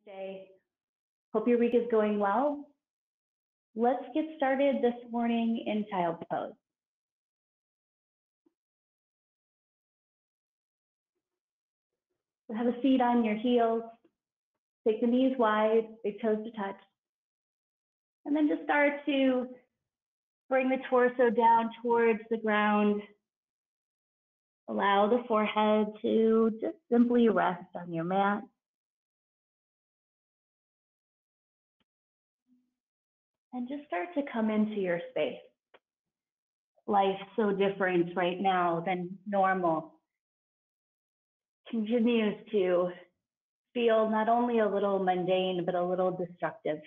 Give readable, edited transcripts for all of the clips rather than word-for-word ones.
Day. Hope your week is going well. Let's get started this morning in child's pose. So have a seat on your heels. Take the knees wide, big toes to touch. And then just start to bring the torso down towards the ground. Allow the forehead to just simply rest on your mat. And just start to come into your space. Life's so different right now than normal. Continues to feel not only a little mundane, but a little destructive.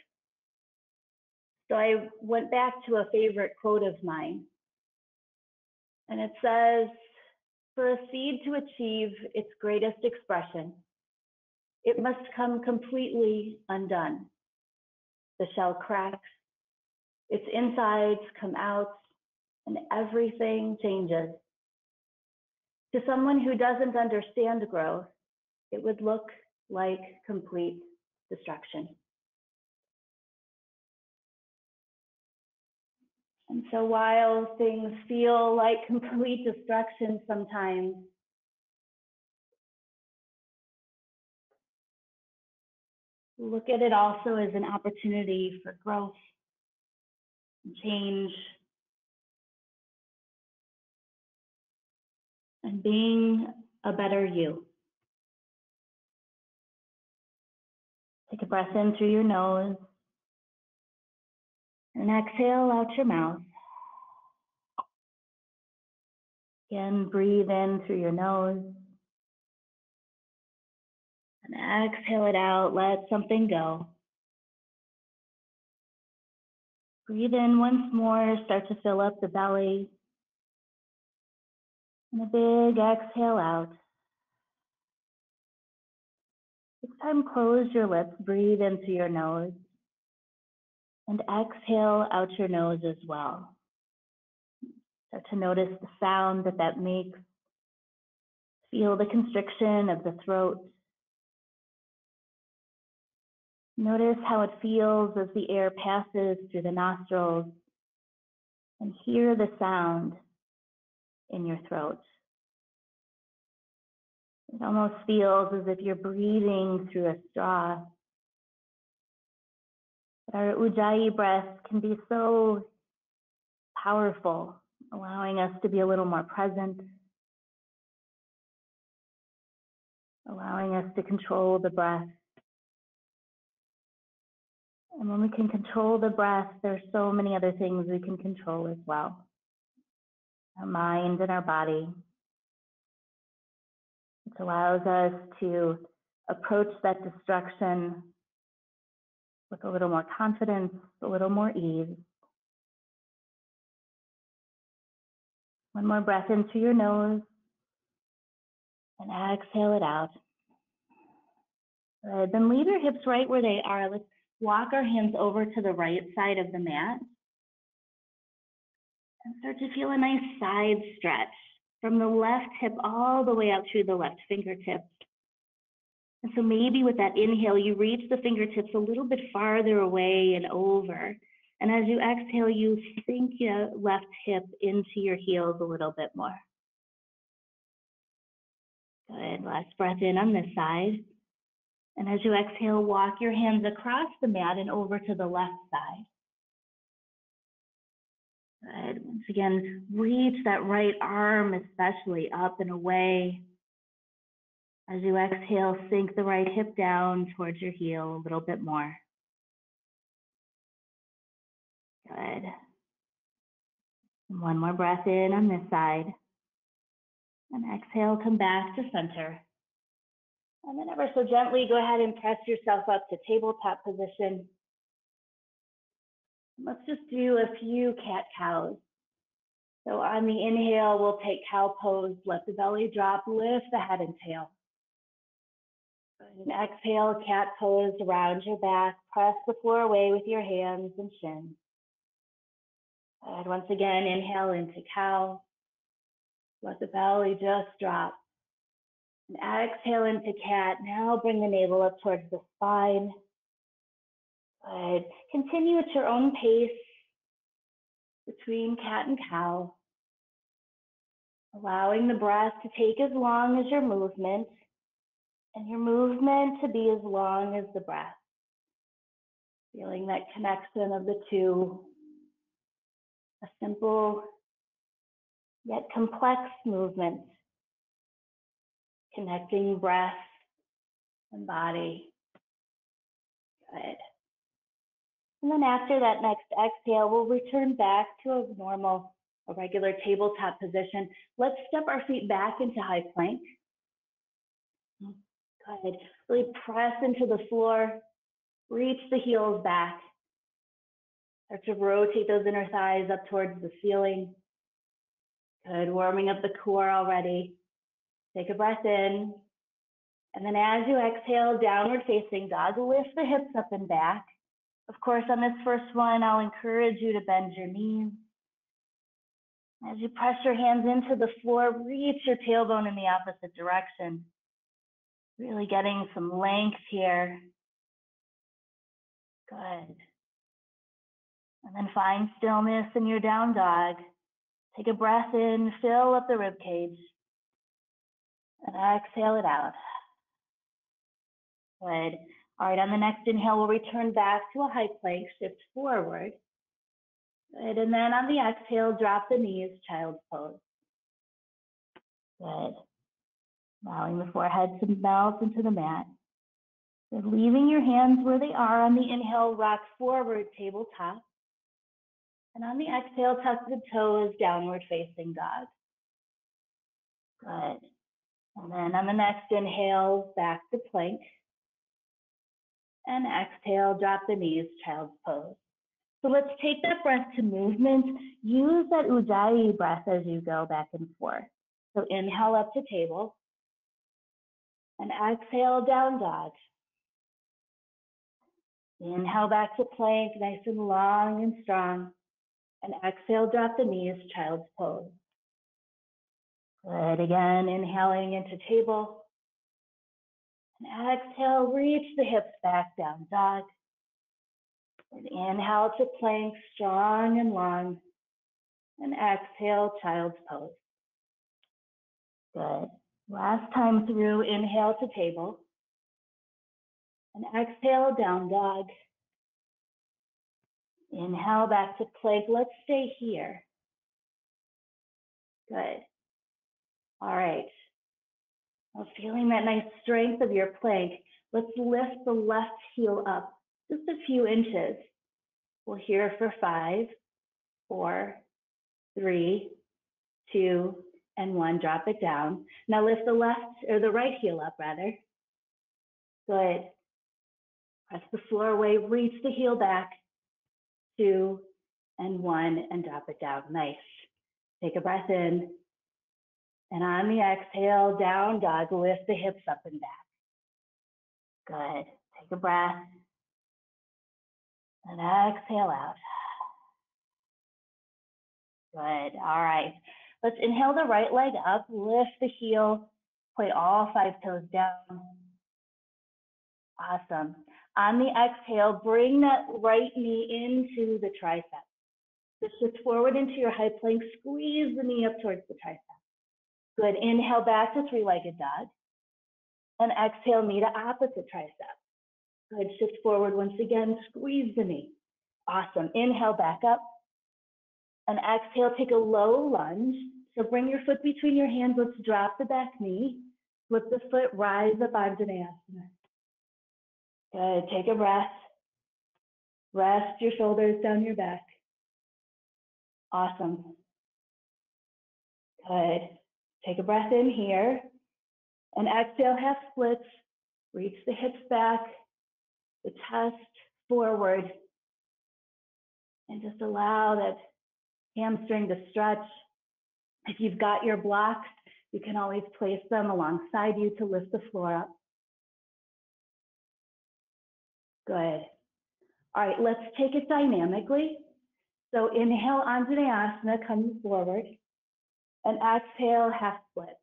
So I went back to a favorite quote of mine. And it says, for a seed to achieve its greatest expression, it must come completely undone. The shell cracks, its insides come out, and everything changes. To someone who doesn't understand growth, it would look like complete destruction. And so while things feel like complete destruction sometimes, look at it also as an opportunity for growth and change and being a better you. Take a breath in through your nose and exhale out your mouth. Again, breathe in through your nose and exhale it out. Let something go. Breathe in once more. Start to fill up the belly. And a big exhale out. This time, close your lips. Breathe in through your nose. And exhale out your nose as well. Start to notice the sound that makes. Feel the constriction of the throat. Notice how it feels as the air passes through the nostrils, and hear the sound in your throat. It almost feels as if you're breathing through a straw. But our Ujjayi breath can be so powerful, allowing us to be a little more present, allowing us to control the breath. And when we can control the breath, there's so many other things we can control as well. Our mind and our body. It allows us to approach that destruction with a little more confidence, a little more ease. One more breath in through your nose and exhale it out. Good. Then leave your hips right where they are. Let's walk our hands over to the right side of the mat and start to feel a nice side stretch from the left hip all the way out through the left fingertips. And so maybe with that inhale, you reach the fingertips a little bit farther away and over. And as you exhale, you sink your left hip into your heels a little bit more. Good. Last breath in on this side. And as you exhale, walk your hands across the mat and over to the left side. Good. Once again, reach that right arm, especially up and away. As you exhale, sink the right hip down towards your heel a little bit more. Good. And one more breath in on this side. And exhale, come back to center. And then ever so gently, go ahead and press yourself up to tabletop position. Let's just do a few cat-cows. So on the inhale, we'll take cow pose, let the belly drop, lift the head and tail. And exhale, cat pose, around your back, press the floor away with your hands and shins. And once again, inhale into cow, let the belly just drop. And exhale into cat. Now bring the navel up towards the spine. Good. Continue at your own pace between cat and cow, allowing the breath to take as long as your movement and your movement to be as long as the breath. Feeling that connection of the two, a simple yet complex movement, connecting breath and body. Good. And then after that next exhale, we'll return back to a regular tabletop position. Let's step our feet back into high plank. Good. Really press into the floor. Reach the heels back. Start to rotate those inner thighs up towards the ceiling. Good. Warming up the core already. Take a breath in. And then as you exhale, downward facing dog, lift the hips up and back. Of course, on this first one, I'll encourage you to bend your knees. As you press your hands into the floor, reach your tailbone in the opposite direction. Really getting some length here. Good. And then find stillness in your down dog. Take a breath in, fill up the rib cage, and exhale it out. Good. All right, on the next inhale, we'll return back to a high plank, shift forward. Good, and then on the exhale, drop the knees, child's pose. Good. Allowing the forehead to melt into the mat. Good. Leaving your hands where they are on the inhale, rock forward, tabletop. And on the exhale, tuck the toes, downward facing dog. Good. And then on the next inhale, back to plank. And exhale, drop the knees, child's pose. So let's take that breath to movement. Use that ujjayi breath as you go back and forth. So inhale up to table. And exhale, down dog. Inhale back to plank, nice and long and strong. And exhale, drop the knees, child's pose. Good, again, inhaling into table. And exhale, reach the hips back, down dog. And inhale to plank, strong and long. And exhale, child's pose. Good. Last time through, inhale to table. And exhale, down dog. Inhale back to plank. Let's stay here. Good. All right. Well, feeling that nice strength of your plank, let's lift the left heel up just a few inches. We'll here for 5, 4, 3, 2, and 1. Drop it down. Now lift the right heel up rather. Good. Press the floor away, reach the heel back. 2 and 1, and drop it down. Nice. Take a breath in. And on the exhale, down dog, lift the hips up and back. Good. Take a breath. And exhale out. Good. All right. Let's inhale the right leg up, lift the heel, point all 5 toes down. Awesome. On the exhale, bring that right knee into the tricep. Just shift forward into your high plank, squeeze the knee up towards the tricep. Good. Inhale back to three-legged dog. And exhale, knee to opposite tricep. Good. Shift forward once again, squeeze the knee. Awesome. Inhale back up. And exhale, take a low lunge. So bring your foot between your hands. Let's drop the back knee. Flip the foot, rise up, Vinyasa. Good. Take a breath. Rest your shoulders down your back. Awesome. Good. Take a breath in here. And exhale, half splits. Reach the hips back, the chest forward. And just allow that hamstring to stretch. If you've got your blocks, you can always place them alongside you to lift the floor up. Good. All right, let's take it dynamically. So inhale, Anjaneyasana, come forward. And exhale, half split.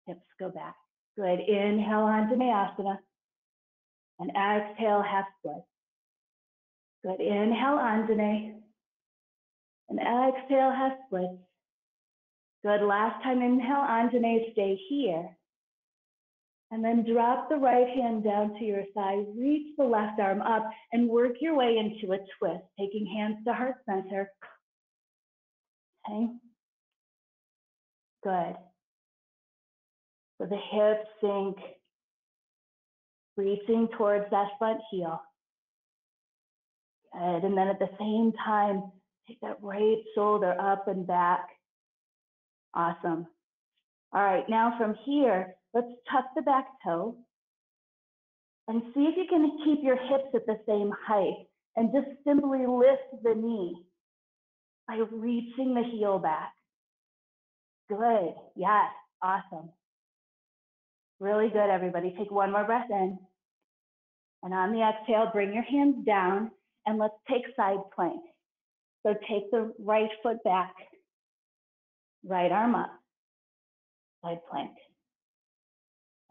Hips go back. Good. Inhale, Anjaneyasana. And exhale, half split. Good. Inhale, Anjane. And exhale, half split. Good. Last time, inhale, Anjane, stay here. And then drop the right hand down to your side, reach the left arm up, and work your way into a twist, taking hands to heart center. Okay. Good. So the hips sink, reaching towards that front heel. Good. And then at the same time, take that right shoulder up and back. Awesome. All right, now from here, let's tuck the back toe and see if you can keep your hips at the same height and just simply lift the knee by reaching the heel back. Good. Yes. Awesome. Really good, everybody. Take one more breath in. And on the exhale, bring your hands down and let's take side plank. So take the right foot back, right arm up, side plank.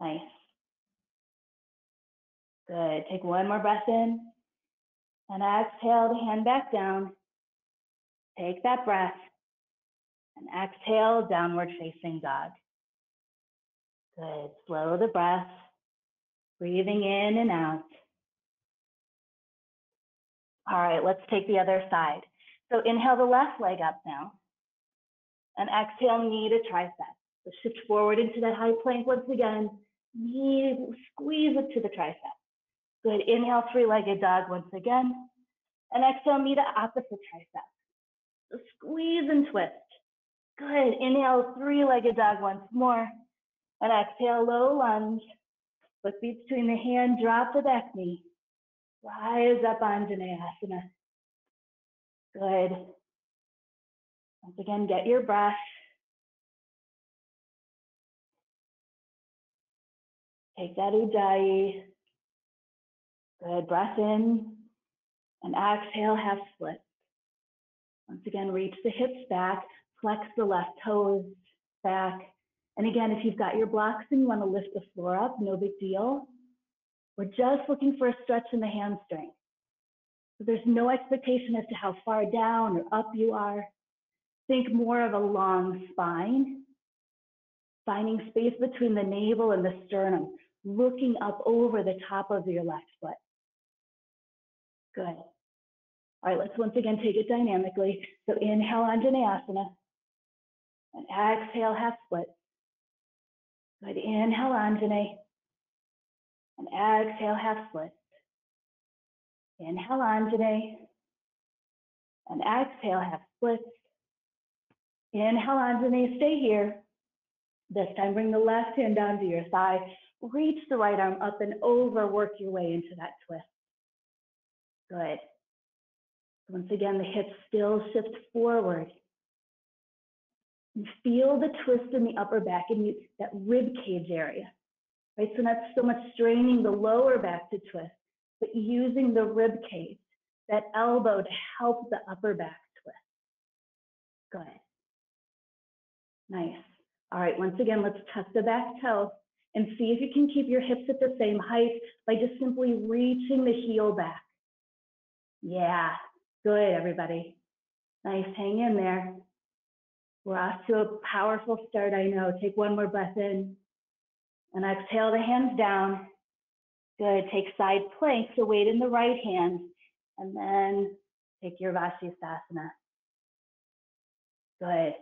Nice. Good. Take one more breath in and exhale the hand back down. Take that breath and exhale, downward facing dog. Good. Slow the breath, breathing in and out. All right, let's take the other side. So inhale the left leg up now and exhale, knee to tricep. So shift forward into that high plank once again. Knee, squeeze it to the tricep. Good. Inhale, three-legged dog once again. And exhale, knee to opposite tricep. So squeeze and twist. Good. Inhale, three-legged dog once more. And exhale, low lunge. Foot beats between the hand, drop the back knee. Rise up, Anjaneyasana. Good. Once again, get your breath. Take that Ujjayi. Good. Breath in. And exhale, half split. Once again, reach the hips back. Flex the left toes back. And again, if you've got your blocks and you want to lift the floor up, no big deal. We're just looking for a stretch in the hamstring. So there's no expectation as to how far down or up you are. Think more of a long spine, finding space between the navel and the sternum, looking up over the top of your left foot. Good. All right, let's once again take it dynamically. So inhale, Anjaneyasana, and exhale, half split. Good. Inhale, Anjane, and exhale, half split. Inhale, Anjane, and exhale, half split. Inhale, Anjane, stay here. This time, bring the left hand down to your thigh. Reach the right arm up and over, work your way into that twist. Good. Once again, the hips still shift forward. And feel the twist in the upper back and that rib cage area. Right? So not so much straining the lower back to twist, but using the rib cage, that elbow to help the upper back twist. Good. Nice. All right, once again, let's tuck the back toe and see if you can keep your hips at the same height by just simply reaching the heel back. Yeah, good, everybody. Nice, hang in there. We're off to a powerful start, I know. Take one more breath in and exhale the hands down. Good, take side plank, so weight in the right hand, and then take your Vinyasa. Good.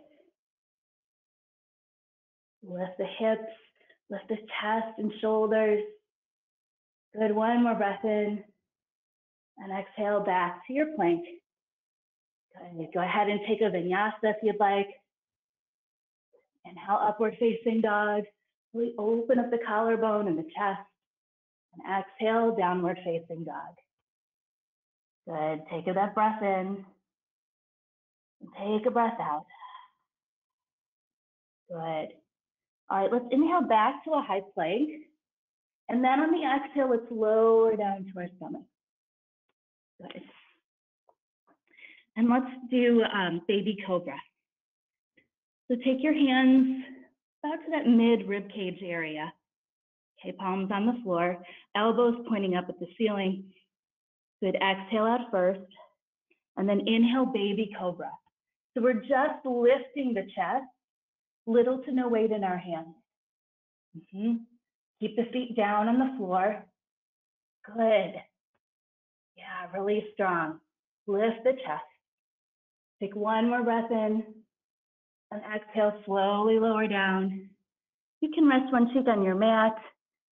Lift the hips, lift the chest and shoulders. Good, one more breath in, and exhale back to your plank. Good, go ahead and take a Vinyasa if you'd like. Inhale, upward facing dog. Really open up the collarbone and the chest. And exhale, downward facing dog. Good, take that breath in. And take a breath out. Good. All right, let's inhale back to a high plank. And then on the exhale, let's lower down to our stomach. Good. And let's do baby cobra. So take your hands about to that mid rib cage area. Okay, palms on the floor, elbows pointing up at the ceiling. Good, exhale out first, and then inhale, baby cobra. So we're just lifting the chest, little to no weight in our hands. Keep the feet down on the floor. Good. Yeah, really strong. Lift the chest. Take one more breath in, and exhale, slowly lower down. You can rest one cheek on your mat,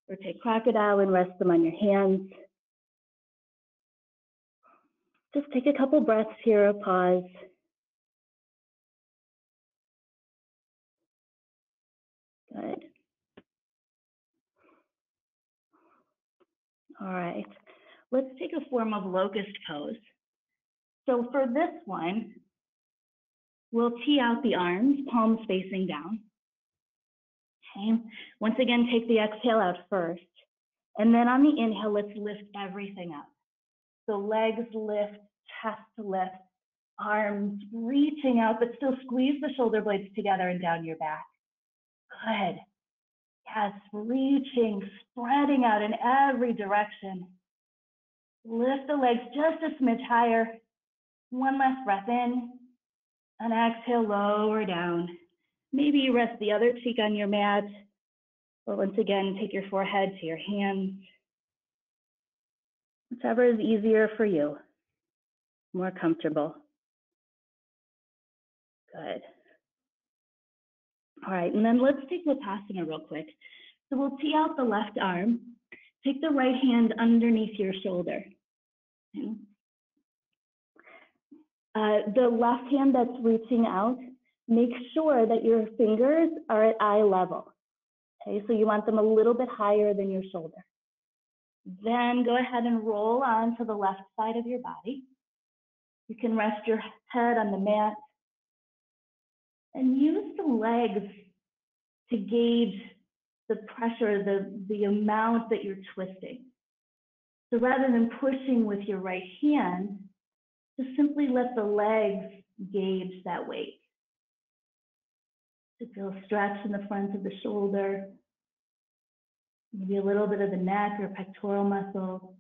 or take crocodile and rest them on your hands. Just take a couple breaths here, pause. Good. All right, let's take a form of locust pose. So for this one, we'll tee out the arms, palms facing down. Okay, once again, take the exhale out first. And then on the inhale, let's lift everything up. So legs lift, chest lift, arms reaching out, but still squeeze the shoulder blades together and down your back. Good. Yes, reaching, spreading out in every direction. Lift the legs just a smidge higher. One last breath in, and exhale, lower down. Maybe you rest the other cheek on your mat, or once again, take your forehead to your hands. Whichever is easier for you, more comfortable. Good. All right, and then let's take Vipassana real quick. So we'll tee out the left arm, take the right hand underneath your shoulder. Okay. The left hand that's reaching out, make sure that your fingers are at eye level. Okay, so you want them a little bit higher than your shoulder. Then go ahead and roll on to the left side of your body. You can rest your head on the mat and use the legs to gauge the pressure, the amount that you're twisting. So rather than pushing with your right hand, just simply let the legs gauge that weight. To feel stretch in the front of the shoulder, maybe a little bit of the neck or pectoral muscle.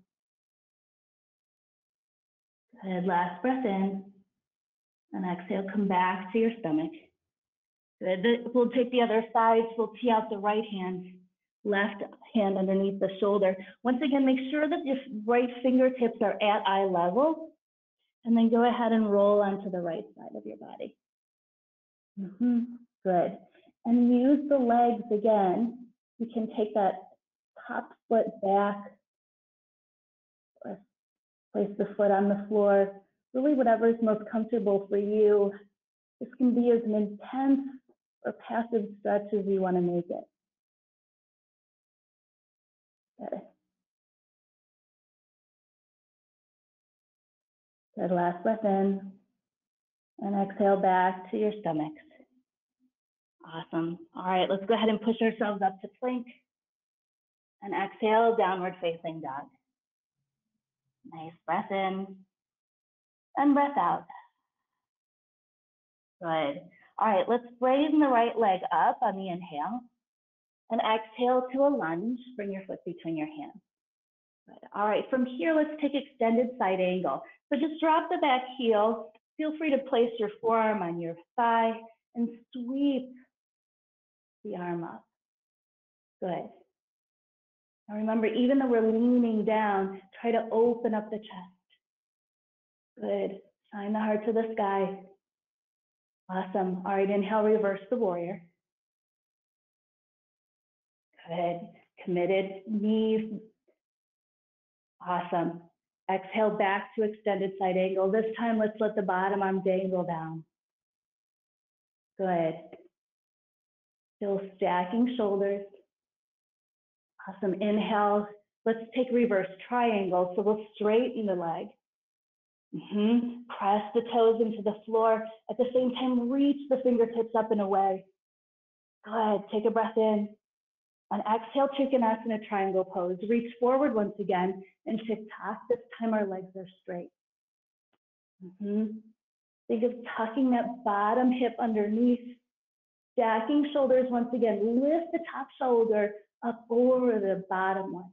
Good, last breath in, and exhale, come back to your stomach. Good, we'll take the other side, so we'll tee out the right hand, left hand underneath the shoulder. Once again, make sure that your right fingertips are at eye level, and then go ahead and roll onto the right side of your body. Good, and use the legs again. You can take that top foot back, or place the foot on the floor, really whatever is most comfortable for you. This can be as an intense or passive stretch as you want to make it. Good. Good, last breath in, and exhale back to your stomachs. Awesome. All right, let's go ahead and push ourselves up to plank, and exhale, downward facing dog. Nice breath in, and breath out. Good. All right, let's straighten the right leg up on the inhale, and exhale to a lunge. Bring your foot between your hands. Good. All right, from here, let's take extended side angle. So just drop the back heel. Feel free to place your forearm on your thigh and sweep the arm up. Good. Now remember, even though we're leaning down, try to open up the chest. Good. Shine the heart to the sky. Awesome. All right, inhale, reverse the warrior. Good. Committed knees. Awesome. Exhale back to extended side angle. This time, let's let the bottom arm dangle down. Good. Still stacking shoulders. Awesome. Inhale. Let's take reverse triangle. So we'll straighten the leg. Press the toes into the floor. At the same time, reach the fingertips up and away. Good. Take a breath in. On exhale, Trikonasana triangle pose. Reach forward once again and shift-tak. This time our legs are straight. Think of tucking that bottom hip underneath. Stacking shoulders once again. Lift the top shoulder. up over the bottom one.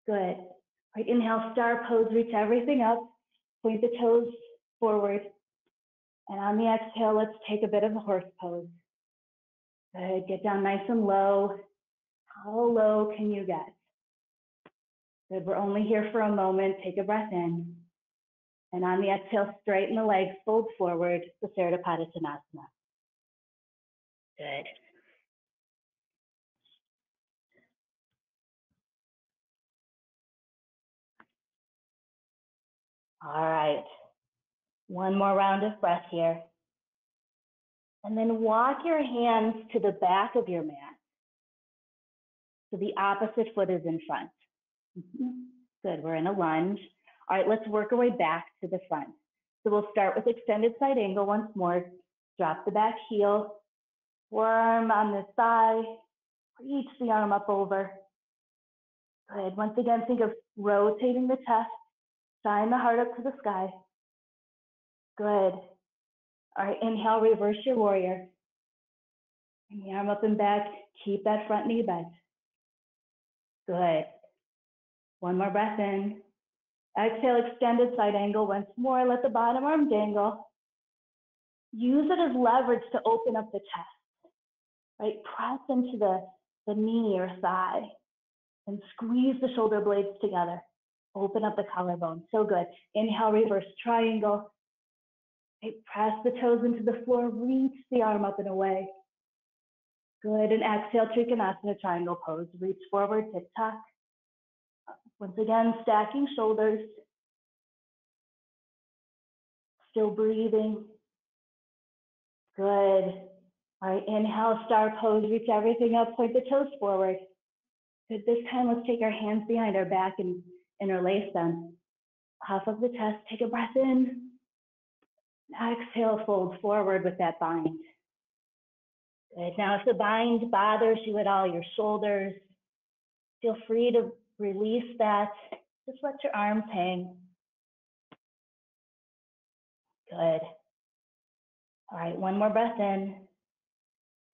Good. All right, inhale, star pose, reach everything up, point the toes forward. And on the exhale, let's take a bit of a horse pose. Good, get down nice and low. How low can you get? Good, we're only here for a moment. Take a breath in. And on the exhale, straighten the legs, fold forward, the Virbhadrasana. Good. All right. One more round of breath here. And then walk your hands to the back of your mat. So the opposite foot is in front. Good, we're in a lunge. All right, let's work our way back to the front. So we'll start with extended side angle once more. Drop the back heel, forearm on the thigh, reach the arm up over. Good, once again, think of rotating the chest, shine the heart up to the sky. Good. All right, inhale, reverse your warrior. Bring the arm up and back, keep that front knee bent. Good. One more breath in. Exhale, extended side angle once more. Let the bottom arm dangle. Use it as leverage to open up the chest, right? Press into the knee or thigh and squeeze the shoulder blades together. Open up the collarbone. So good. Inhale, reverse triangle. Right? Press the toes into the floor. Reach the arm up and away. Good. And exhale, Trikonasana triangle pose. Reach forward, tick-tock. Once again, stacking shoulders. Still breathing. Good. All right, inhale, star pose. Reach everything up, point the toes forward. Good. This time, let's take our hands behind our back and interlace them. Puff up the chest, take a breath in. Exhale, fold forward with that bind. Good. Now, if the bind bothers you at all, your shoulders, feel free to release that. Just let your arms hang. Good. All right, one more breath in.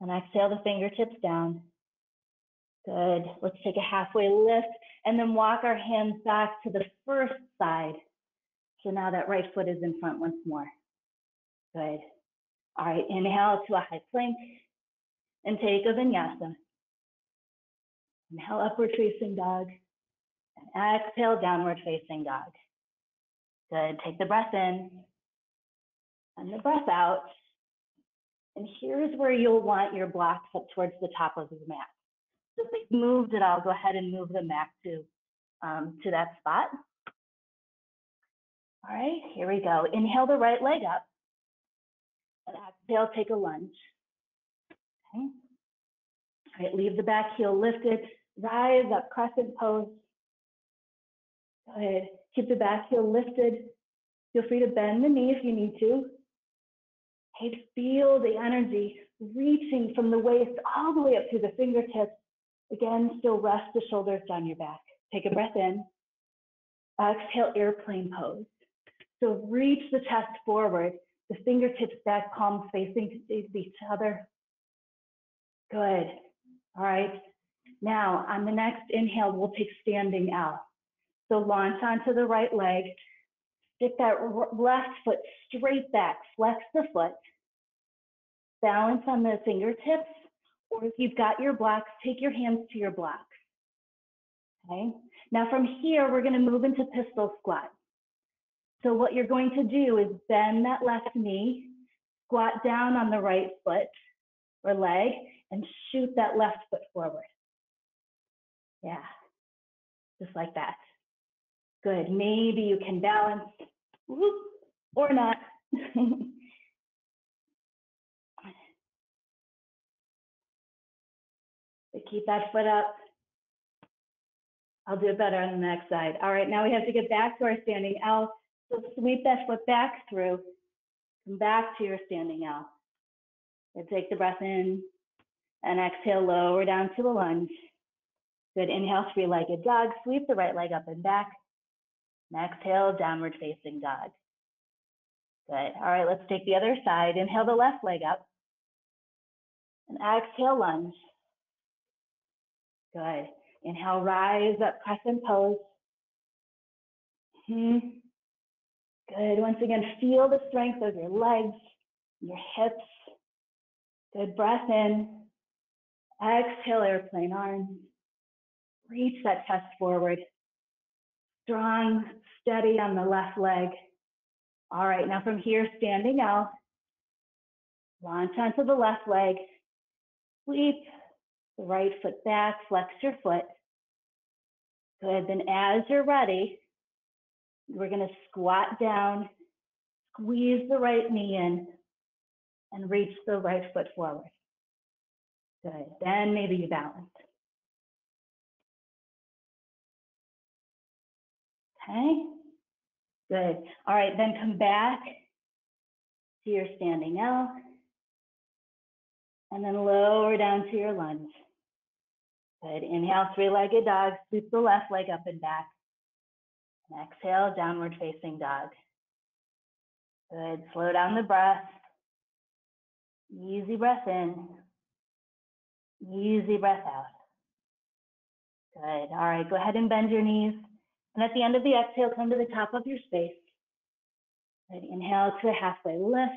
And exhale the fingertips down. Good. Let's take a halfway lift and then walk our hands back to the first side. So now that right foot is in front once more. Good. All right, inhale to a high plank and take a vinyasa. Inhale, upward facing dog. And exhale, downward facing dog. Good. Take the breath in and the breath out. And here's where you'll want your blocks up towards the top of your mat. So if they've moved it, I'll go ahead and move them back to that spot. All right, here we go. Inhale the right leg up. And exhale, take a lunge. Okay. All right, leave the back heel lifted. Rise up, crescent pose. Good. Keep the back heel lifted. Feel free to bend the knee if you need to. Okay, feel the energy reaching from the waist all the way up to the fingertips. Again, still rest the shoulders down your back. Take a breath in. Exhale, airplane pose. So reach the chest forward, the fingertips back, palms facing each other. Good. All right. Now, on the next inhale, we'll take standing L. So launch onto the right leg. Stick that left foot straight back. Flex the foot. Balance on the fingertips. Or if you've got your blocks, take your hands to your blocks. Okay. Now from here, we're going to move into pistol squat. So what you're going to do is bend that left knee, squat down on the right foot or leg, and shoot that left foot forward. Yeah, just like that. Good. Maybe you can balance, whoop, or not. So keep that foot up. I'll do it better on the next side. All right, now we have to get back to our standing L. So sweep that foot back through. Come back to your standing L. And take the breath in and exhale, lower down to the lunge. Good. Inhale, three-legged dog. Sweep the right leg up and back. And exhale, downward facing dog. Good. All right, let's take the other side. Inhale the left leg up. And exhale, lunge. Good. Inhale, rise up, crescent pose. Good. Once again, feel the strength of your legs, your hips. Good. Breath in. Exhale, airplane arms. Reach that chest forward. Strong, steady on the left leg. All right, now from here, standing out. Launch onto the left leg. Sweep the right foot back, flex your foot. Good, then as you're ready, we're gonna squat down, squeeze the right knee in, and reach the right foot forward. Good, then maybe you balance. Okay, good. All right, then come back to your standing L, and then lower down to your lunge. Good, inhale, three-legged dog, sweep the left leg up and back. And exhale, downward facing dog. Good, slow down the breath. Easy breath in, easy breath out. Good, all right, go ahead and bend your knees. And at the end of the exhale, come to the top of your space. Good, inhale to a halfway lift.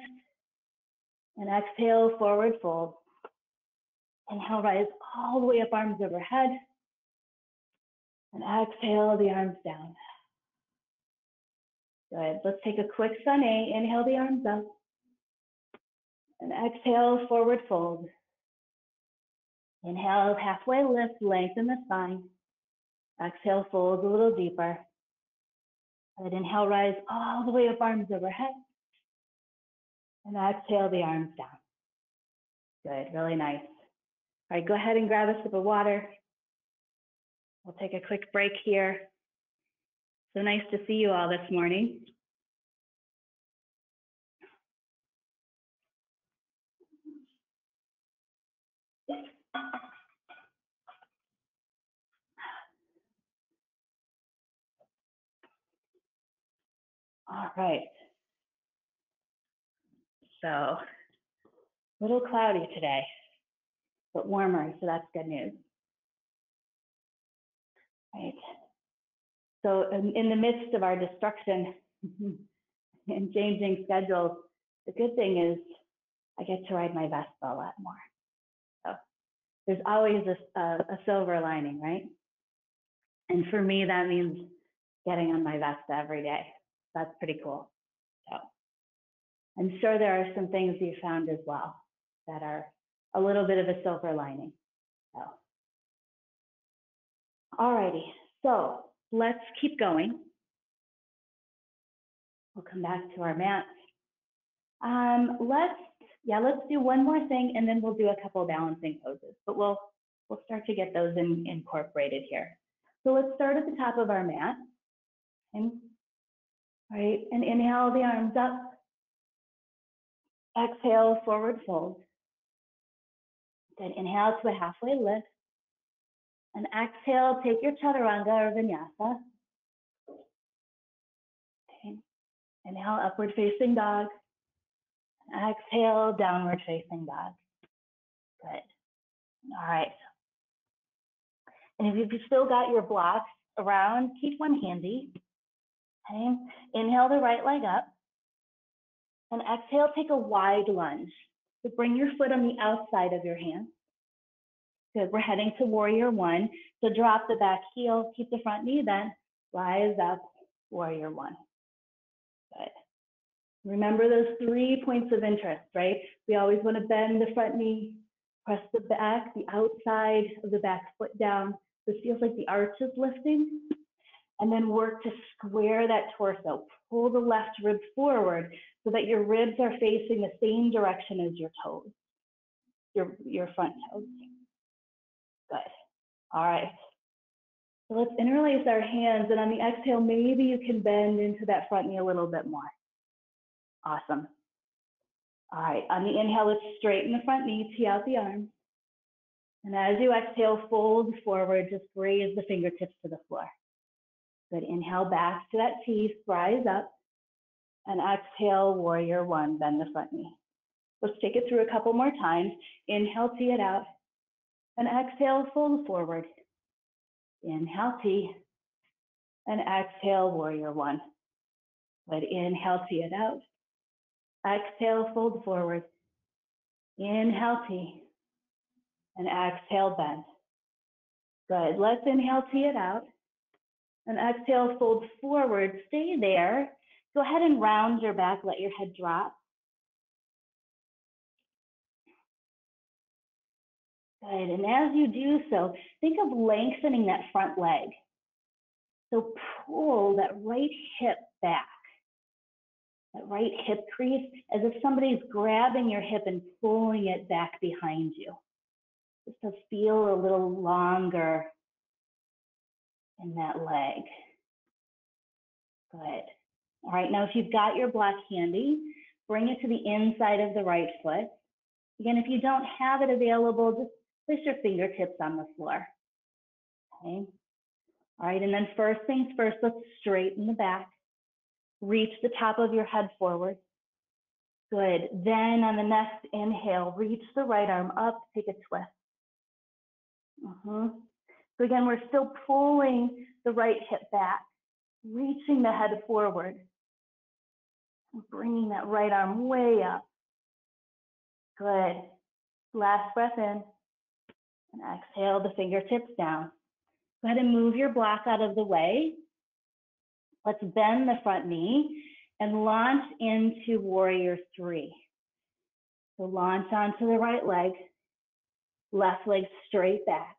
And exhale, forward fold. Inhale, rise all the way up, arms overhead. And exhale, the arms down. Good, let's take a quick sun A. Inhale the arms up. And exhale, forward fold. Inhale, halfway lift, lengthen the spine. Exhale, fold a little deeper. Good, inhale, rise all the way up, arms overhead. And exhale, the arms down. Good, really nice. All right, go ahead and grab a sip of water. We'll take a quick break here. So nice to see you all this morning. All right. So, a little cloudy today, but warmer, so that's good news. Right. So in the midst of our destruction and changing schedules, the good thing is I get to ride my Vespa a lot more. So there's always a silver lining, right? And for me, that means getting on my Vespa every day. That's pretty cool. So I'm sure there are some things you found as well that are a little bit of a silver lining. So, all righty, so let's keep going. We'll come back to our mat. Let's do one more thing and then we'll do a couple of balancing poses, but we'll start to get those incorporated here. So let's start at the top of our mat. And, all right, and inhale the arms up. Exhale, forward fold. Then inhale to a halfway lift. And exhale, take your chaturanga or vinyasa. Okay. Inhale, upward facing dog. Exhale, downward facing dog. Good. All right. And if you've still got your blocks around, keep one handy. Okay. Inhale the right leg up. And exhale, take a wide lunge. So bring your foot on the outside of your hand. Good. We're heading to warrior one. So drop the back heel, keep the front knee bent, rise up, warrior one. Good. Remember those 3 points of interest, right? We always want to bend the front knee, press the back, the outside of the back foot down. So it feels like the arch is lifting. And then work to square that torso. Pull the left rib forward so that your ribs are facing the same direction as your toes, your front toes. Good. All right. So let's interlace our hands, and on the exhale, maybe you can bend into that front knee a little bit more. Awesome. All right, on the inhale, let's straighten the front knee, tee out the arms. And as you exhale, fold forward, just raise the fingertips to the floor. Good, inhale back to that T, rise up. And exhale, warrior one, bend the front knee. Let's take it through a couple more times. Inhale, tee it out. And exhale, fold forward. Inhale, T. And exhale, warrior one. Good. Inhale, T it out. Exhale, fold forward. Inhale, T. And exhale, bend. Good. Let's inhale, T it out. And exhale, fold forward. Stay there. Go ahead and round your back. Let your head drop. Good. And as you do so, think of lengthening that front leg. So pull that right hip back. That right hip crease, as if somebody's grabbing your hip and pulling it back behind you. Just to feel a little longer in that leg. Good. All right, now if you've got your block handy, bring it to the inside of the right foot. Again, if you don't have it available, just place your fingertips on the floor. Okay. All right, and then first things first, let's straighten the back. Reach the top of your head forward. Good. Then on the next inhale, reach the right arm up, take a twist. So again, we're still pulling the right hip back, reaching the head forward, and bringing that right arm way up. Good. Last breath in, and exhale the fingertips down. Go ahead and move your block out of the way. Let's bend the front knee and launch into warrior three. So launch onto the right leg, left leg straight back.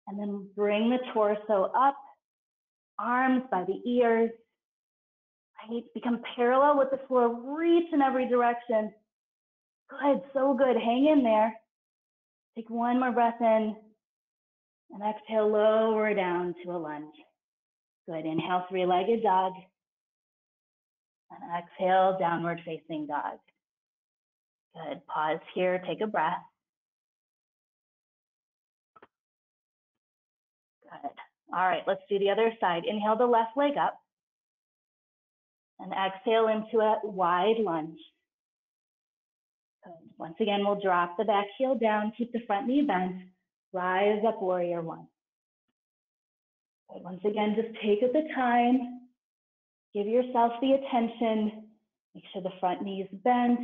And then bring the torso up, arms by the ears. Right? Become parallel with the floor, reach in every direction. Good, so good, hang in there. Take one more breath in, and exhale, lower down to a lunge. Good, inhale, three-legged dog. And exhale, downward facing dog. Good, pause here, take a breath. Good. All right, let's do the other side. Inhale the left leg up. And exhale into a wide lunge. Good. Once again, we'll drop the back heel down, keep the front knee bent, rise up, warrior one. Good. Once again, just take the time, give yourself the attention, make sure the front knee is bent,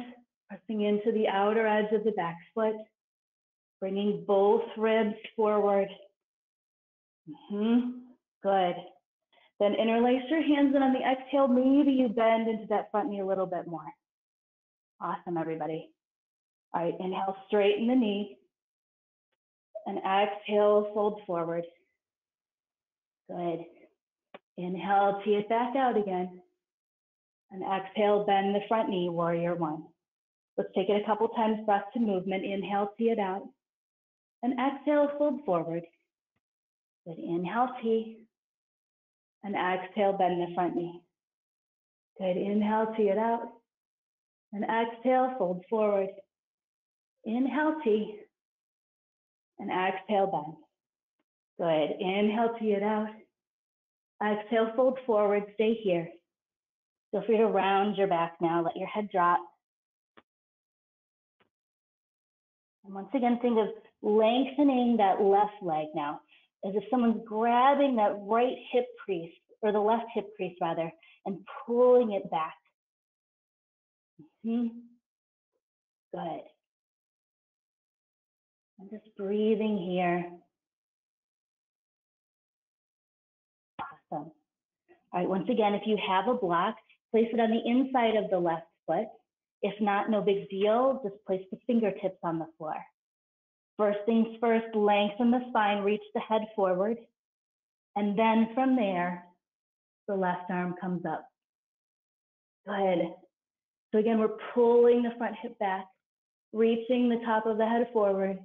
pressing into the outer edge of the back foot, bringing both ribs forward. Good. Then interlace your hands, and on the exhale, maybe you bend into that front knee a little bit more. Awesome, everybody. All right, inhale, straighten the knee. And exhale, fold forward. Good. Inhale, tee it back out again. And exhale, bend the front knee, warrior one. Let's take it a couple times, breath to movement. Inhale, tee it out. And exhale, fold forward. Good. Inhale, tee. And exhale, bend the front knee. Good. Inhale, tee it out. And exhale, fold forward. Inhale, tee. And exhale, bend. Good. Inhale, tee it out. Exhale, fold forward. Stay here. Feel free to round your back now. Let your head drop. And once again, think of lengthening that left leg now, as if someone's grabbing that right hip crease, or the left hip crease rather, and pulling it back. Good. And just breathing here. Awesome. All right, once again, if you have a block, place it on the inside of the left foot. If not, no big deal, just place the fingertips on the floor. First things first, lengthen the spine, reach the head forward. And then from there, the left arm comes up. Good. So again, we're pulling the front hip back, reaching the top of the head forward,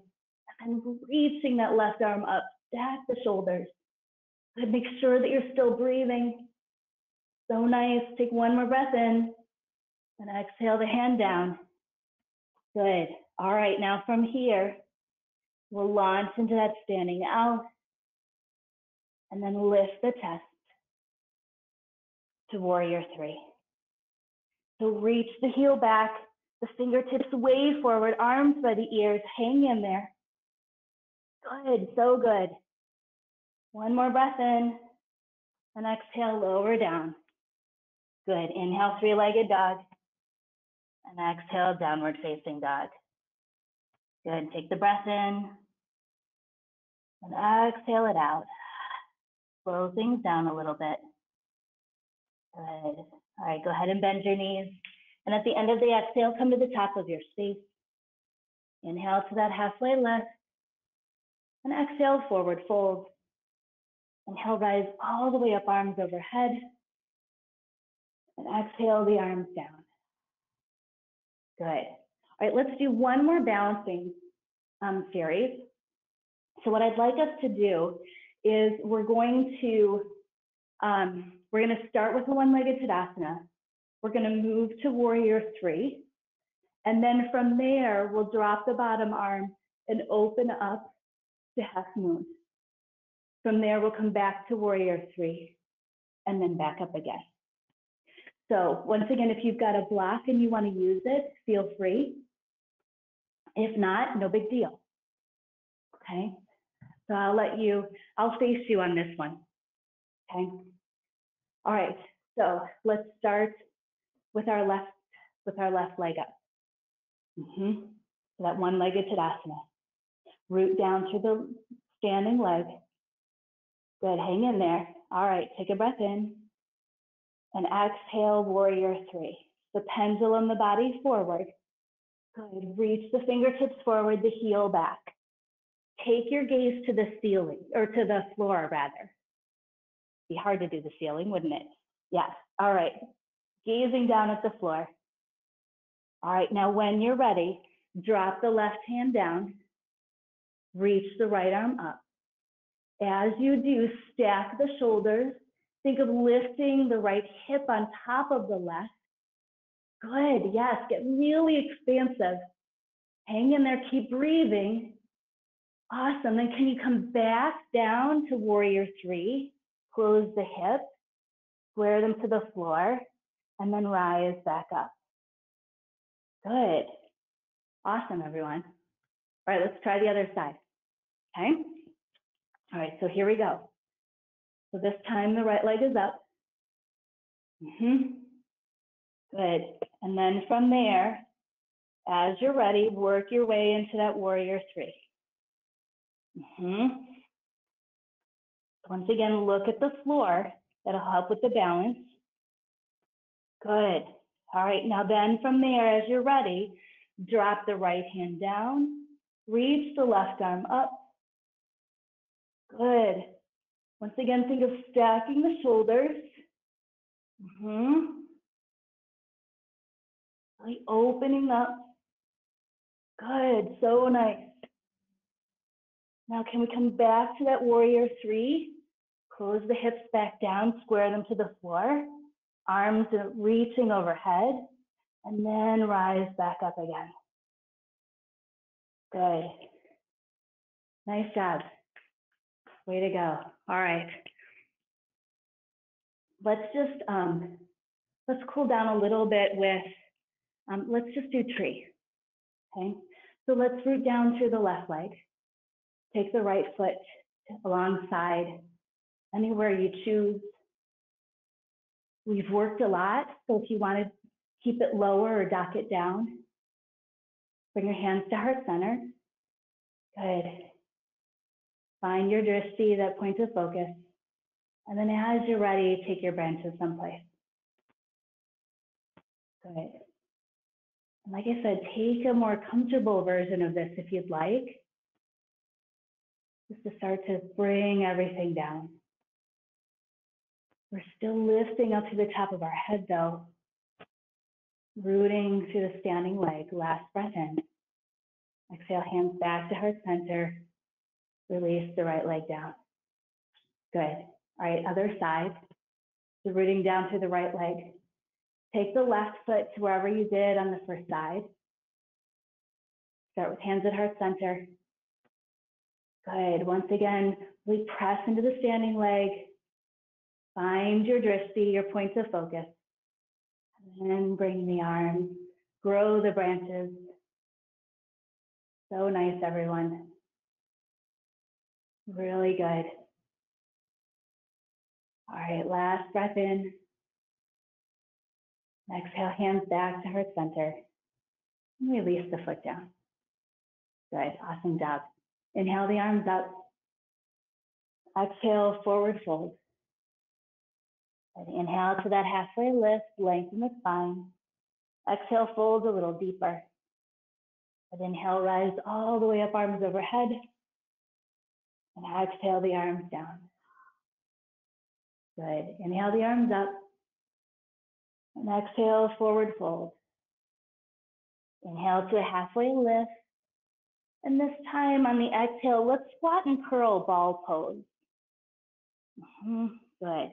and then reaching that left arm up, stack the shoulders. Good, make sure that you're still breathing. So nice, take one more breath in, and exhale the hand down. Good, all right, now from here, we'll launch into that standing L, and then lift the chest to warrior three. So reach the heel back, the fingertips way forward, arms by the ears, hang in there. Good, so good. One more breath in, and exhale, lower down. Good, inhale, three-legged dog, and exhale, downward facing dog. Good, take the breath in, and exhale it out. Slow things down a little bit. Good. All right, go ahead and bend your knees. And at the end of the exhale, come to the top of your space. Inhale to that halfway lift. And exhale, forward fold. Inhale, rise all the way up, arms overhead. And exhale, the arms down. Good. All right, let's do one more balancing series. So what I'd like us to do is we're going to start with a one-legged Tadasana. We're going to move to Warrior Three. And then from there, we'll drop the bottom arm and open up to half moon. From there, we'll come back to Warrior Three and then back up again. So once again, if you've got a block and you want to use it, feel free. If not, no big deal. Okay, so I'll face you on this one. Okay. All right, so let's start with our left leg up. So that one-legged Tadasana. Root down through the standing leg. Good, hang in there. All right, take a breath in. And exhale, Warrior Three. The pendulum, the body forward. Good, reach the fingertips forward, the heel back. Take your gaze to the ceiling, or to the floor rather. Be hard to do the ceiling, wouldn't it? Yes, all right. Gazing down at the floor. All right, now when you're ready, drop the left hand down, reach the right arm up. As you do, stack the shoulders. Think of lifting the right hip on top of the left. Good, yes, get really expansive. Hang in there, keep breathing. Awesome, then can you come back down to Warrior Three? Close the hips, square them to the floor, and then rise back up. Good. Awesome, everyone. All right, let's try the other side. Okay? All right, so here we go. So this time the right leg is up. Good. And then from there, as you're ready, work your way into that Warrior Three. Once again, look at the floor. That'll help with the balance. Good. All right, now then from there, as you're ready, drop the right hand down, reach the left arm up. Good. Once again, think of stacking the shoulders. Really opening up. Good, so nice. Now can we come back to that Warrior Three? Close the hips back down, square them to the floor. Arms reaching overhead, and then rise back up again. Good. Nice job. Way to go. All right. Let's just, let's cool down a little bit with, let's just do tree, okay? So let's root down through the left leg. Take the right foot alongside, anywhere you choose. We've worked a lot, so if you want to keep it lower or dock it down, bring your hands to heart center. Good. Find your drishti, that point of focus. And then as you're ready, take your branches someplace. Good. And like I said, take a more comfortable version of this if you'd like. Just to start to bring everything down. We're still lifting up to the top of our head though. Rooting through the standing leg, last breath in. Exhale, hands back to heart center. Release the right leg down. Good. All right, other side. So rooting down through the right leg. Take the left foot to wherever you did on the first side. Start with hands at heart center. Good. Once again, we press into the standing leg. Find your drishti, your points of focus. And then bring the arms. Grow the branches. So nice, everyone. Really good. All right, last breath in. Exhale, hands back to heart center. And release the foot down. Good, awesome job. Inhale the arms up. Exhale, forward fold. And inhale to that halfway lift, lengthen the spine. Exhale, fold a little deeper. And inhale, rise all the way up, arms overhead. And exhale the arms down. Good. Inhale the arms up. And exhale, forward fold. Inhale to a halfway lift. And this time on the exhale, let's squat and curl ball pose. Good.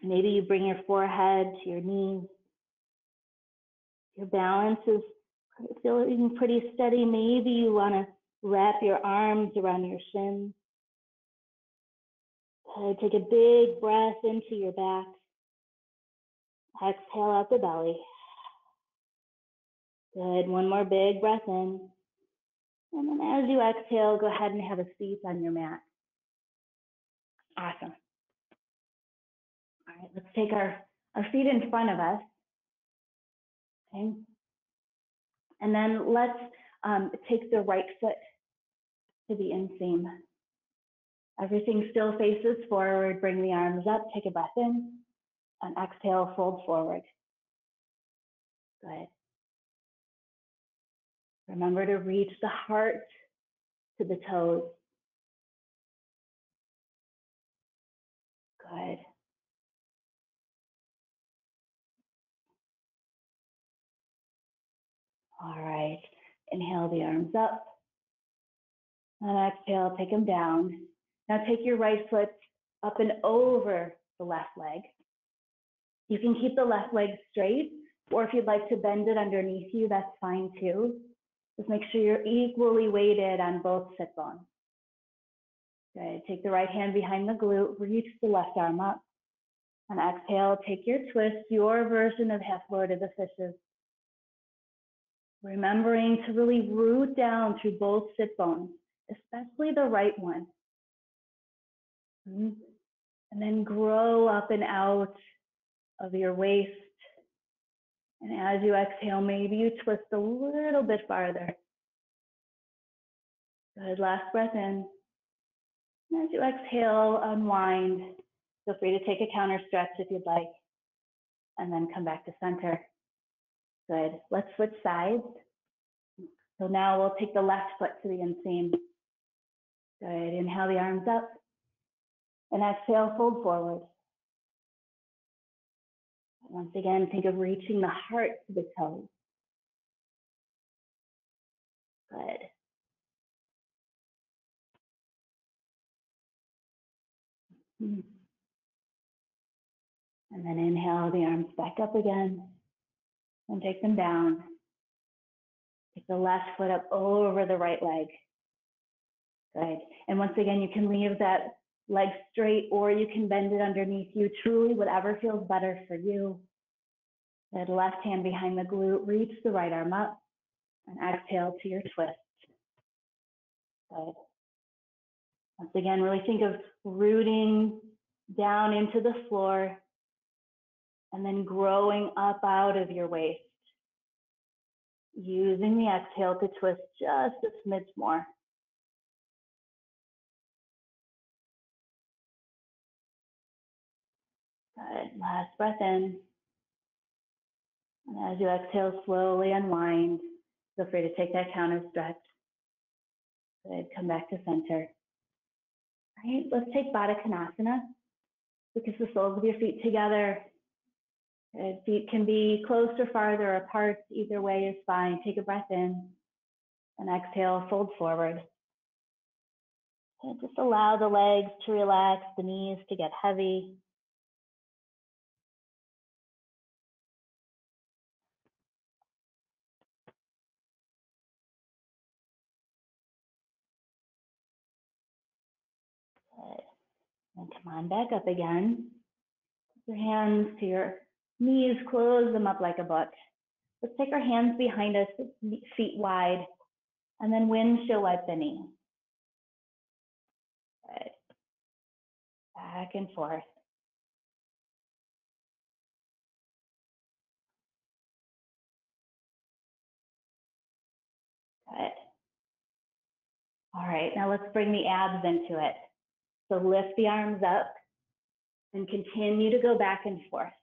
Maybe you bring your forehead to your knees. Your balance is feeling pretty steady. Maybe you want to wrap your arms around your shins. Okay, take a big breath into your back. Exhale out the belly. Good. One more big breath in. And then as you exhale, go ahead and have a seat on your mat. Awesome. All right, let's take our feet in front of us. Okay. And then let's take the right foot to the inseam. Everything still faces forward. Bring the arms up, take a breath in, and exhale, fold forward. Good. Remember to reach the heart to the toes. Good. All right. Inhale the arms up. And exhale, take them down. Now take your right foot up and over the left leg. You can keep the left leg straight, or if you'd like to bend it underneath you, that's fine too. Just make sure you're equally weighted on both sit bones. Good. Take the right hand behind the glute, reach the left arm up. And exhale, take your twist, your version of half Lord of the Fishes. Remembering to really root down through both sit bones, especially the right one. And then grow up and out of your waist. And as you exhale, maybe you twist a little bit farther. Good, last breath in. And as you exhale, unwind. Feel free to take a counter stretch if you'd like. And then come back to center. Good, let's switch sides. So now we'll take the left foot to the inseam. Good, inhale the arms up. And exhale, fold forward. Once again, think of reaching the heart to the toes. Good. And then inhale the arms back up again and take them down. Take the left foot up over the right leg. Good. And once again, you can leave that leg straight or you can bend it underneath you. Truly, whatever feels better for you. That left hand behind the glute, reach the right arm up and exhale to your twist. Good. Once again, really think of rooting down into the floor and then growing up out of your waist. Using the exhale to twist just a smidge more. Good. Last breath in. And as you exhale, slowly unwind. Feel free to take that counter stretch. Good. Come back to center. All right, let's take Baddha-Konasana. Kiss the soles of your feet together. Good. Feet can be close or farther apart. Either way is fine. Take a breath in. And exhale, fold forward. And just allow the legs to relax, the knees to get heavy. Good. And come on back up again. Put your hands to your knees, close them up like a book. Let's take our hands behind us, feet wide, and then windshield wipe the knee. Good. back and forth. Good. All right, now let's bring the abs into it. So lift the arms up and continue to go back and forth.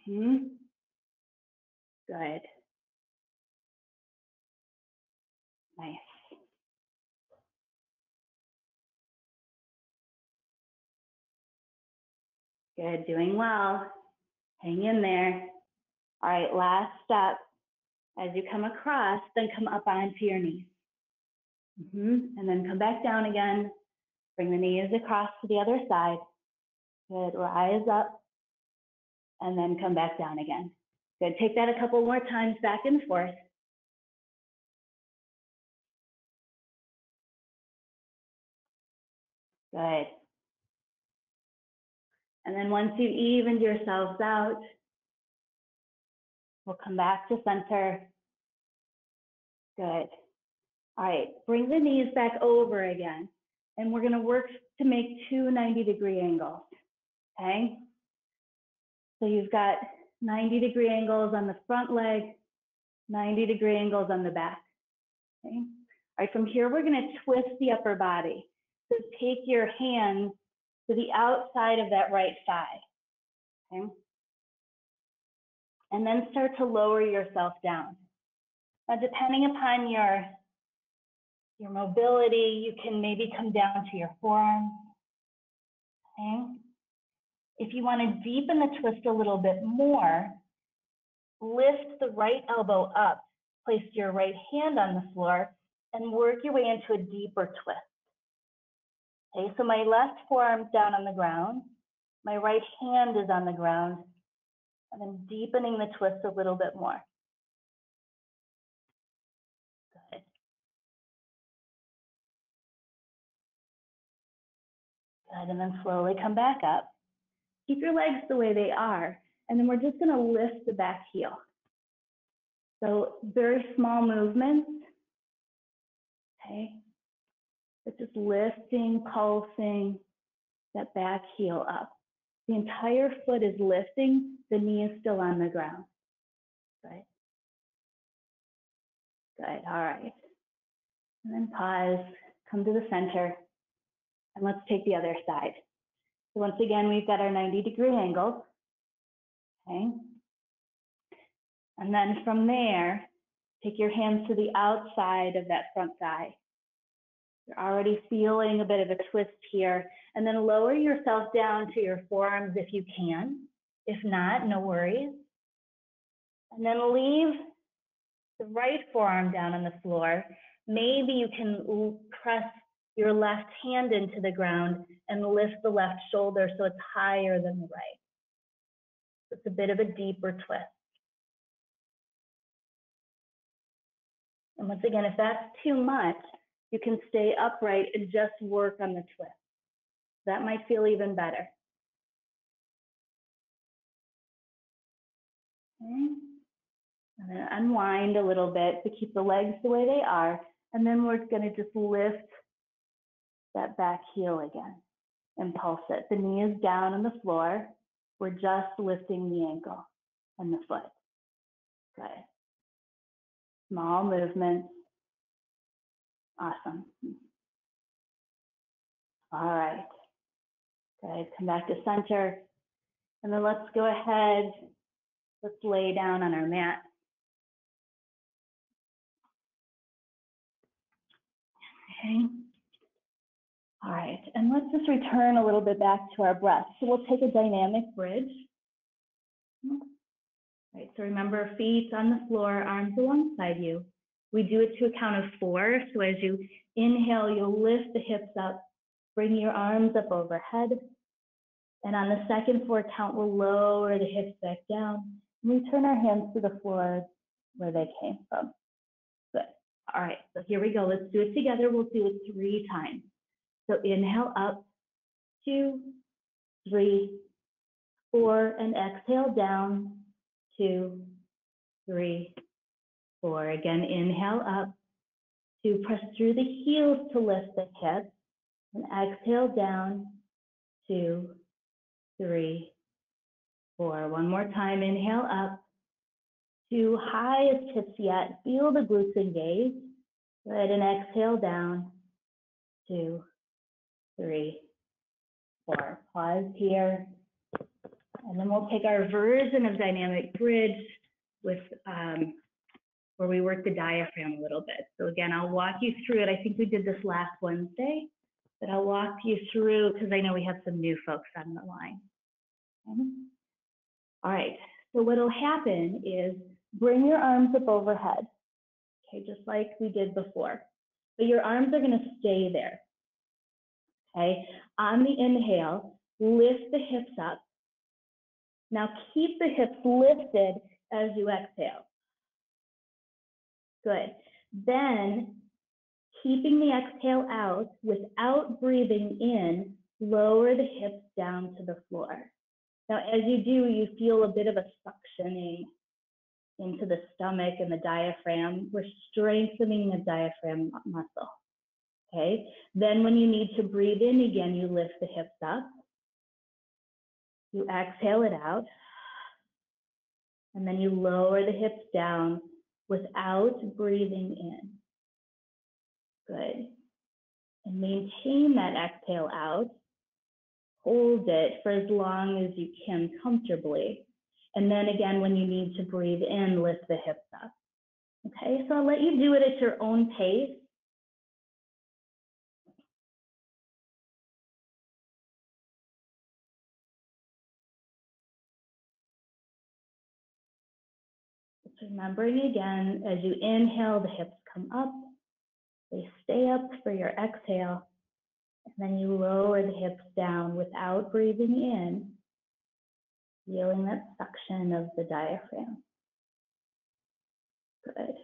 Good. Nice. Good, doing well. Hang in there. All right, last step. As you come across, then come up onto your knees. And then come back down again. Bring the knees across to the other side. Good, rise up. And then come back down again. Good, take that a couple more times back and forth. Good. And then once you've evened yourselves out, we'll come back to center. Good. All right, bring the knees back over again. And we're gonna work to make two 90-degree angles, okay? So you've got 90-degree angles on the front leg, 90-degree angles on the back, okay? All right, from here, we're gonna twist the upper body. So take your hands to the outside of that right thigh, okay? And then start to lower yourself down. Now, depending upon your mobility, you can maybe come down to your forearms, okay? If you want to deepen the twist a little bit more, lift the right elbow up, place your right hand on the floor, and work your way into a deeper twist. Okay, so my left forearm's down on the ground, my right hand is on the ground, and then deepening the twist a little bit more. Good. Good, and then slowly come back up. Keep your legs the way they are, and then we're just gonna lift the back heel. So very small movements, okay? But just lifting, pulsing that back heel up. The entire foot is lifting, the knee is still on the ground. Good. Good, all right. And then pause, come to the center, and let's take the other side. So once again, we've got our 90-degree angle, okay? And then from there, take your hands to the outside of that front thigh. You're already feeling a bit of a twist here. And then lower yourself down to your forearms if you can. If not, no worries. And then leave the right forearm down on the floor. Maybe you can press your left hand into the ground and lift the left shoulder so it's higher than the right. It's a bit of a deeper twist. And once again, if that's too much, you can stay upright and just work on the twist. That might feel even better. Okay. And then unwind a little bit to keep the legs the way they are. And then we're going to just lift that back heel again and pulse it. The knee is down on the floor. We're just lifting the ankle and the foot. Good. Small movements. Awesome. All right. Good. Come back to center. And then let's go ahead. Let's lay down on our mat. Okay. All right. And let's just return a little bit back to our breath. So we'll take a dynamic bridge. All right. So remember, feet on the floor, arms alongside you. We do it to a count of 4. So as you inhale, you'll lift the hips up, bring your arms up overhead. And on the second 4 count, we'll lower the hips back down. And we turn our hands to the floor where they came from. Good. All right, so here we go. Let's do it together. We'll do it 3 times. So inhale up, 2, 3, 4, and exhale down, 2, 3, 4. Again, inhale up, 2, press through the heels to lift the hips, and exhale down, 2, 3, 4. One more time, inhale up. 2, highest hips yet. Feel the glutes engage. Good, and exhale down. 2, 3, 4. Pause here. And then we'll take our version of dynamic bridge with where we work the diaphragm a little bit. So again, I'll walk you through it. I think we did this last Wednesday, but I'll walk you through because I know we have some new folks on the line. Okay. All right, so what'll happen is bring your arms up overhead, okay, just like we did before. But your arms are gonna stay there, okay? On the inhale, lift the hips up. Now keep the hips lifted as you exhale. Good. Then, keeping the exhale out without breathing in, lower the hips down to the floor. Now, as you do, you feel a bit of a suctioning into the stomach and the diaphragm. We're strengthening the diaphragm muscle, okay? Then when you need to breathe in again, you lift the hips up. You exhale it out. And then you lower the hips down without breathing in. Good. And maintain that exhale out. Hold it for as long as you can comfortably. And then again, when you need to breathe in, lift the hips up. Okay, so I'll let you do it at your own pace. Just remembering again, as you inhale, the hips come up. They stay up for your exhale. And then you lower the hips down without breathing in, feeling that suction of the diaphragm. Good.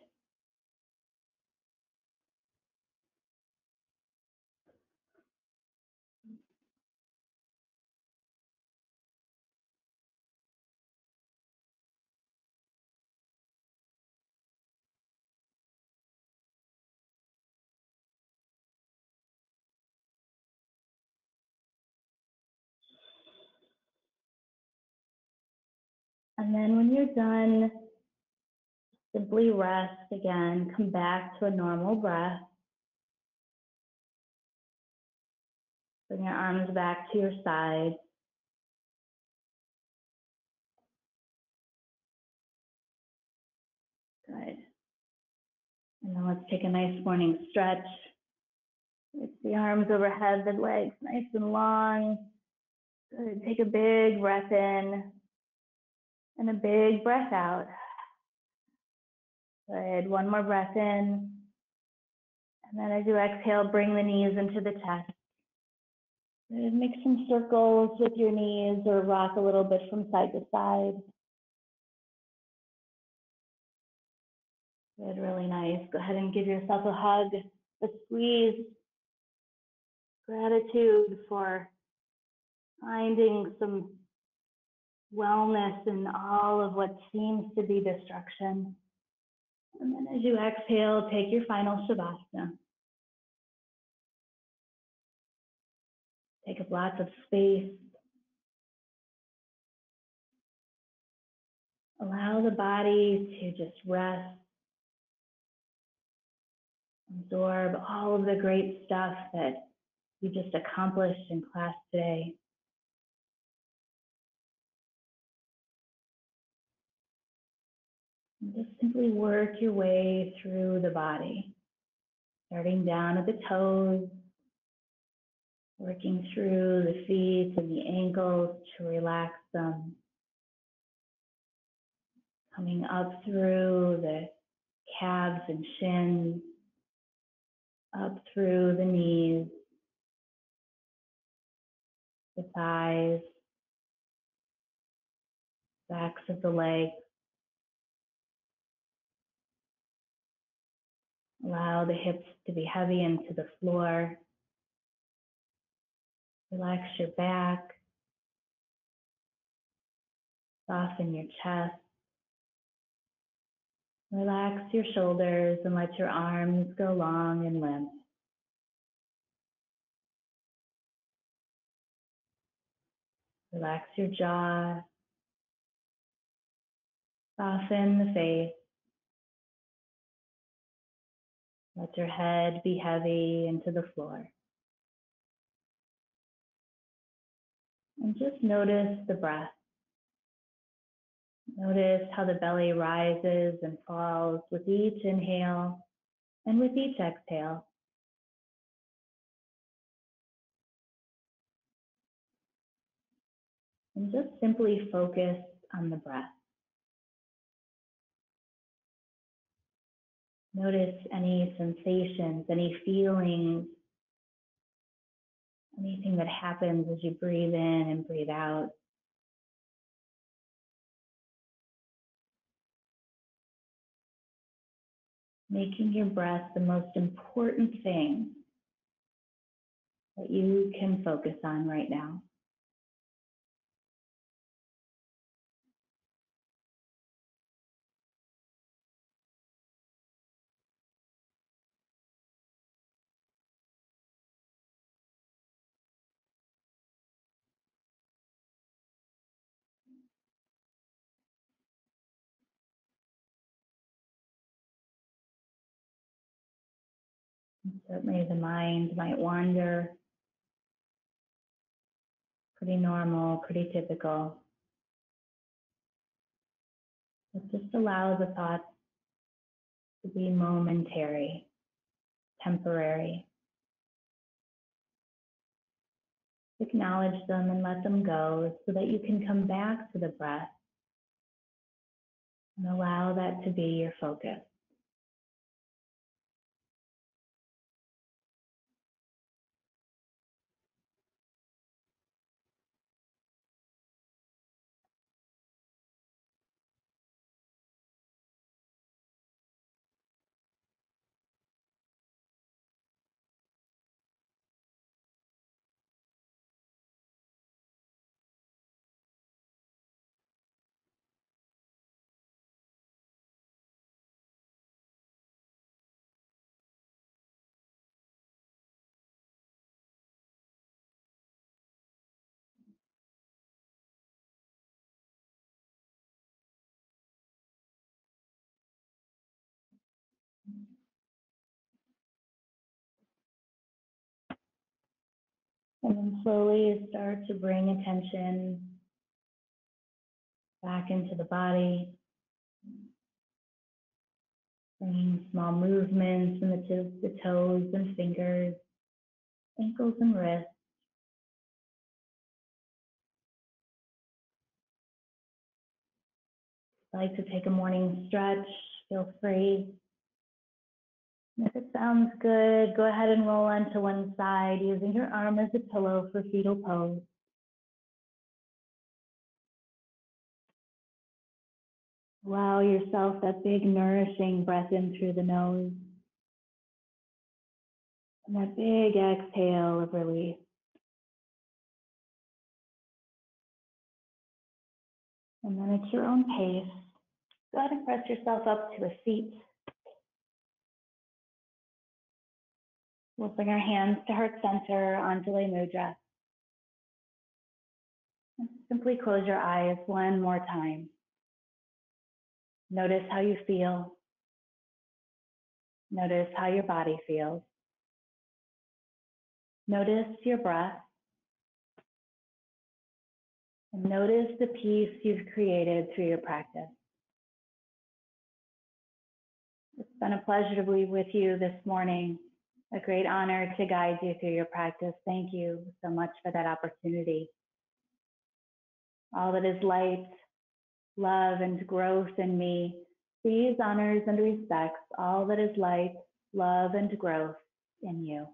And then when you're done, simply rest again, come back to a normal breath. Bring your arms back to your sides. Good. And then let's take a nice morning stretch. Lift the arms overhead, the legs nice and long. Good. Take a big breath in and a big breath out. Good. One more breath in. And then as you exhale, bring the knees into the chest. Good. Make some circles with your knees or rock a little bit from side to side. Good, really nice. Go ahead and give yourself a hug, a squeeze. Gratitude for finding some wellness in all of what seems to be destruction. And then as you exhale, take your final Shavasana. Take up lots of space. Allow the body to just rest. Absorb all of the great stuff that you just accomplished in class today. And just simply work your way through the body, starting down at the toes, working through the feet and the ankles to relax them, coming up through the calves and shins, up through the knees, the thighs, backs of the legs. Allow the hips to be heavy into the floor. Relax your back. Soften your chest. Relax your shoulders and let your arms go long and limp. Relax your jaw, soften the face. Let your head be heavy into the floor. And just notice the breath. Notice how the belly rises and falls with each inhale and with each exhale. And just simply focus on the breath. Notice any sensations, any feelings, anything that happens as you breathe in and breathe out. Making your breath the most important thing that you can focus on right now. And certainly the mind might wander. Pretty normal, pretty typical. But just allow the thoughts to be momentary, temporary. Acknowledge them and let them go so that you can come back to the breath and allow that to be your focus. And then slowly start to bring attention back into the body, bringing small movements from the toes and fingers, ankles and wrists. If you'd like to take a morning stretch, feel free. And if it sounds good, go ahead and roll onto one side using your arm as a pillow for fetal pose. Allow yourself that big nourishing breath in through the nose. And that big exhale of release. And then at your own pace, go ahead and press yourself up to a seat. We'll bring our hands to heart center, Anjali Mudra. And simply close your eyes one more time. Notice how you feel. Notice how your body feels. Notice your breath. And notice the peace you've created through your practice. It's been a pleasure to be with you this morning. A great honor to guide you through your practice. Thank you so much for that opportunity. All that is light, love, and growth in me sees, honors, and respects all that is light, love, and growth in you.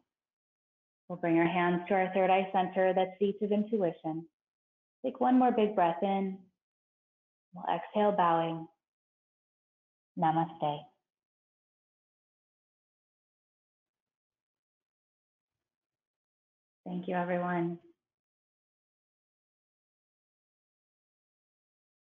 We'll bring our hands to our third eye center, that seat of intuition. Take one more big breath in. We'll exhale, bowing. Namaste. Thank you, everyone.